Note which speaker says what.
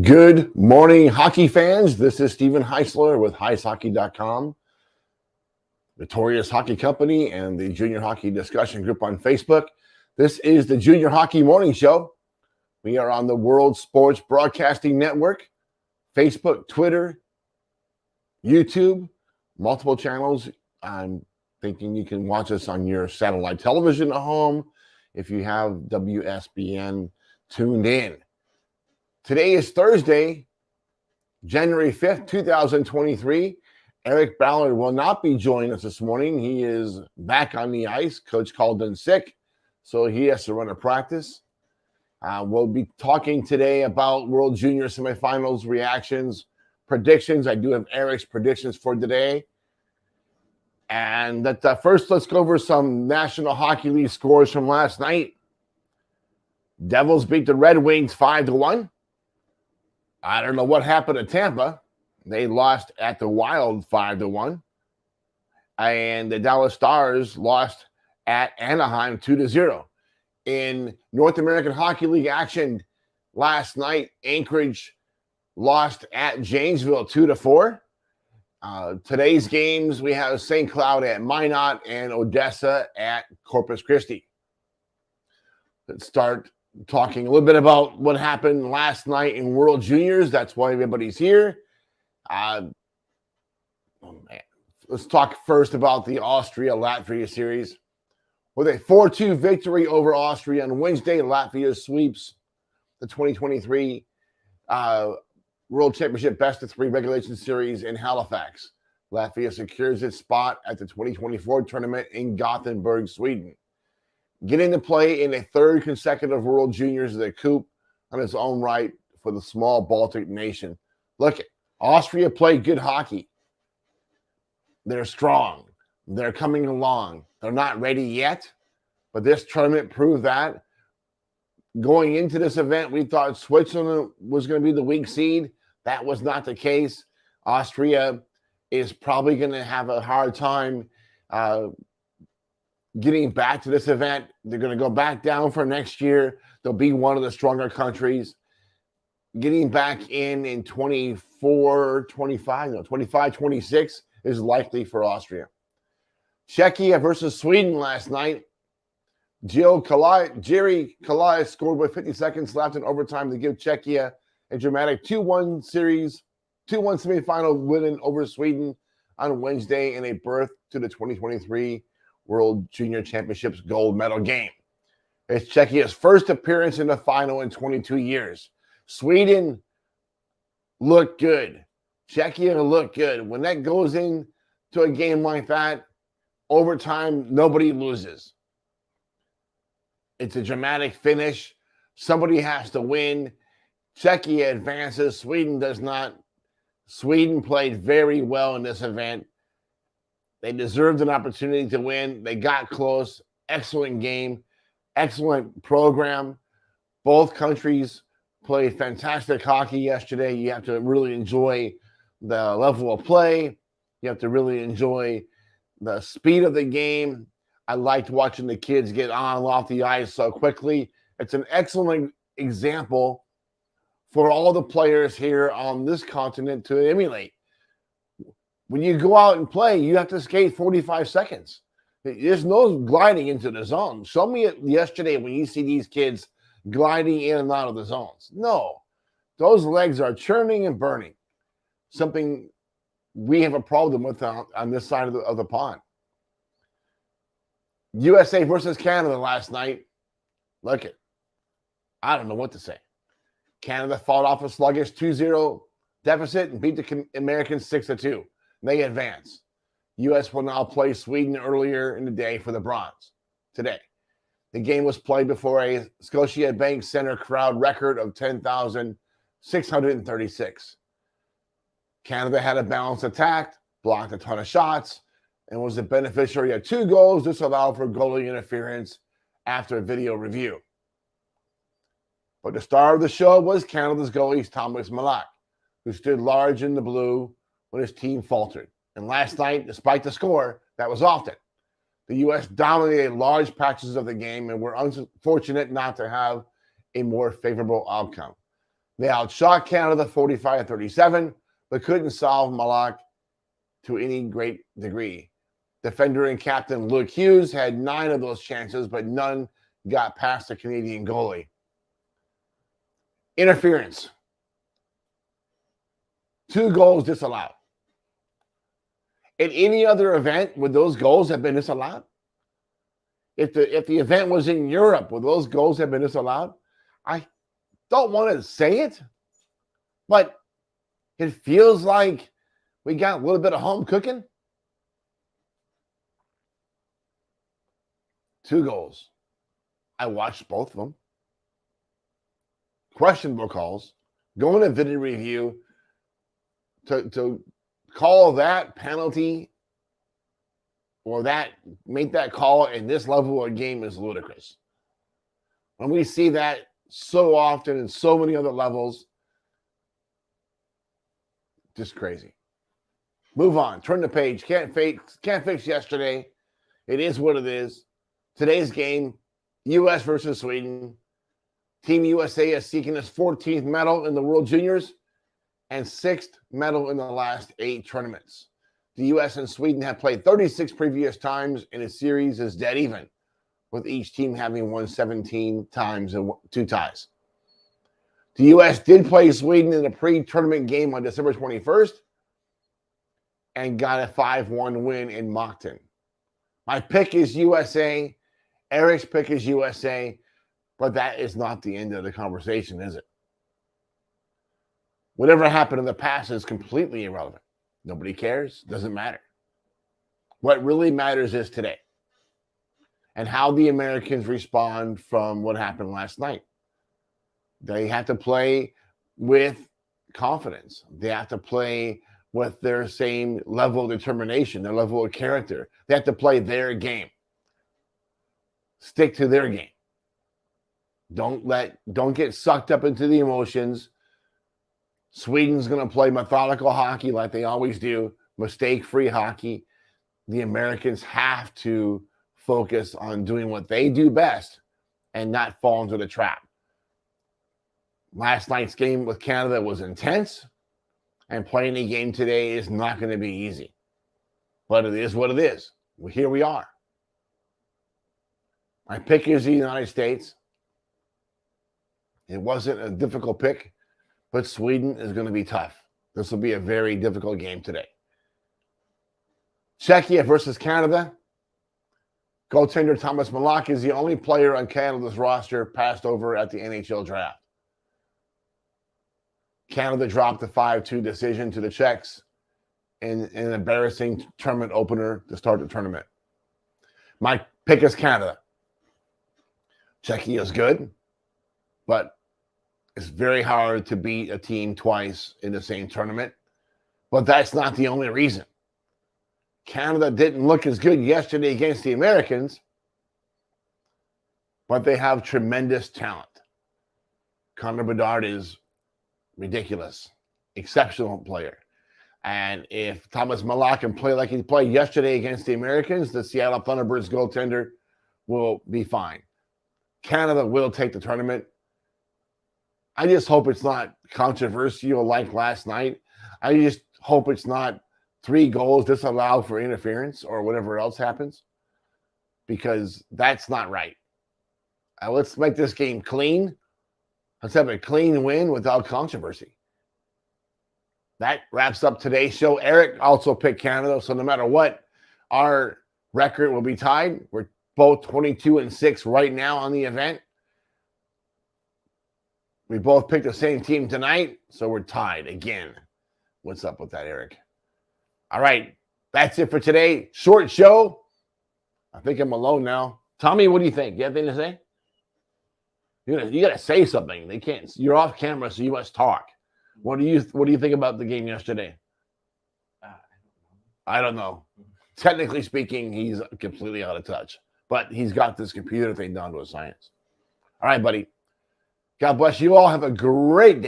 Speaker 1: Good morning, hockey fans. This is Steven Heisler with HeisHockey.com, Notorious Hockey Company, and the Junior Hockey Discussion Group on Facebook. This is the Junior Hockey Morning Show. We are on the World Sports Broadcasting Network, Facebook, Twitter, YouTube, multiple channels. I'm thinking you can watch us on your satellite television at home if you have WSBN tuned in. Today is Thursday, January 5th, 2023. Eric Ballard will not be joining us this morning. He is back on the ice. Coach called in sick, so he has to run a practice. We'll be talking today about World Junior semifinals reactions, predictions. I do have Eric's predictions for today. And first, let's go over some National Hockey League scores from last night. Devils beat the Red Wings 5-1. I don't know what happened to Tampa. They lost at the Wild 5-1. And the Dallas Stars lost at Anaheim 2-0. In North American Hockey League action last night, Anchorage lost at Janesville 2-4. Today's games, we have St. Cloud at Minot and Odessa at Corpus Christi. Let's start talking a little bit about what happened last night in World Juniors. That's why everybody's here. Let's talk first about the Austria-Latvia series. With a 4-2 victory over Austria on Wednesday, Latvia sweeps the 2023 World Championship Best-of-3 regulation series in Halifax. Latvia secures its spot at the 2024 tournament in Gothenburg, Sweden. Getting to play in a third consecutive World Juniors is a coup on its own right for the small Baltic nation. Look, Austria played good hockey. They're strong. They're coming along. They're not ready yet, but this tournament proved that. Going into this event, we thought Switzerland was going to be the weak seed. That was not the case. Austria is probably going to have a hard time getting back to this event. They're going to go back down for next year. They'll be one of the stronger countries. Getting back in 25, 26 is likely for Austria. Czechia versus Sweden last night. Jiri Kalai scored with 50 seconds left in overtime to give Czechia a dramatic 2-1 semifinal win over Sweden on Wednesday in a berth to the 2023 World Junior Championships gold medal game. It's Czechia's first appearance in the final in 22 years. Sweden looked good. Czechia looked good. When that goes into a game like that, overtime, nobody loses. It's a dramatic finish. Somebody has to win. Czechia advances. Sweden does not. Sweden played very well in this event. They deserved an opportunity to win. They got close. Excellent game. Excellent program. Both countries played fantastic hockey yesterday. You have to really enjoy the level of play. You have to really enjoy the speed of the game. I liked watching the kids get on and off the ice so quickly. It's an excellent example for all the players here on this continent to emulate. When you go out and play, you have to skate 45 seconds. There's no gliding into the zone. Show me it yesterday when you see these kids gliding in and out of the zones. No, those legs are churning and burning. Something we have a problem with on this side of the pond. USA versus Canada last night. Look it. I don't know what to say. Canada fought off a sluggish 2-0 deficit and beat the Americans 6-2. They advance. U.S. will now play Sweden earlier in the day for the bronze today. The game was played before a Scotiabank Center crowd record of 10,636. Canada had a balanced attack, blocked a ton of shots, and was the beneficiary of 2 goals. This allowed for goalie interference after a video review. But the star of the show was Canada's goalie, Thomas Malak, who stood large in the blue when his team faltered. And last night, despite the score, that was often. The U.S. dominated large patches of the game and were unfortunate not to have a more favorable outcome. They outshot Canada 45-37, but couldn't solve Malak to any great degree. Defender and captain Luke Hughes had 9 of those chances, but none got past the Canadian goalie. Interference. 2 goals disallowed. In any other event, would those goals have been disallowed? If the event was in Europe, would those goals have been disallowed? I don't want to say it, but it feels like we got a little bit of home cooking. 2 goals. I watched both of them. Questionable calls. Going to video review to call that penalty or that make that call in this level of game is ludicrous. When we see that so often in so many other levels, just crazy. Move on. Turn the page. Can't fix yesterday. It is what it is. Today's game, U.S. versus Sweden. Team USA is seeking its 14th medal in the World Juniors and 6th medal in the last 8 tournaments. The U.S. and Sweden have played 36 previous times, and the series is dead even, with each team having won 17 times and 2 ties. The U.S. did play Sweden in a pre-tournament game on December 21st and got a 5-1 win in Moncton. My pick is USA. Eric's pick is USA, but that is not the end of the conversation, is it? Whatever happened in the past is completely irrelevant. Nobody cares. Doesn't matter. What really matters is today and how the Americans respond from what happened last night. They have to play with confidence. They have to play with their same level of determination, their level of character. They have to play their game. Stick to their game. Don't get sucked up into the emotions. Sweden's going to play methodical hockey like they always do, mistake-free hockey. The Americans have to focus on doing what they do best and not fall into the trap. Last night's game with Canada was intense, and playing a game today is not going to be easy. But it is what it is. Well, here we are. My pick is the United States. It wasn't a difficult pick, but Sweden is going to be tough. This will be a very difficult game today. Czechia versus Canada. Goaltender Thomas Malak is the only player on Canada's roster passed over at the NHL draft. Canada dropped the 5-2 decision to the Czechs in an embarrassing tournament opener to start the tournament. My pick is Canada. Czechia is good, but it's very hard to beat a team twice in the same tournament. But that's not the only reason. Canada didn't look as good yesterday against the Americans, but they have tremendous talent. Connor Bedard is ridiculous, exceptional player. And if Thomas Malak can play like he played yesterday against the Americans, the Seattle Thunderbirds goaltender will be fine. Canada will take the tournament. I just hope it's not controversial like last night. I just hope it's not 3 goals disallowed for interference or whatever else happens, because that's not right. Let's make this game clean. Let's have a clean win without controversy. That wraps up today's show. Eric also picked Canada, so no matter what, our record will be tied. We're both 22-6 right now on the event. We both picked the same team tonight, so we're tied again. What's up with that, Eric? All right, that's it for today. Short show. I think I'm alone now. Tommy, what do you think? You have anything to say? You got to say something. They can't. You're off camera, so you must talk. What do you think about the game yesterday? I don't know. Technically speaking, he's completely out of touch, but he's got this computer thing down to a science. All right, buddy. God bless you all. Have a great day.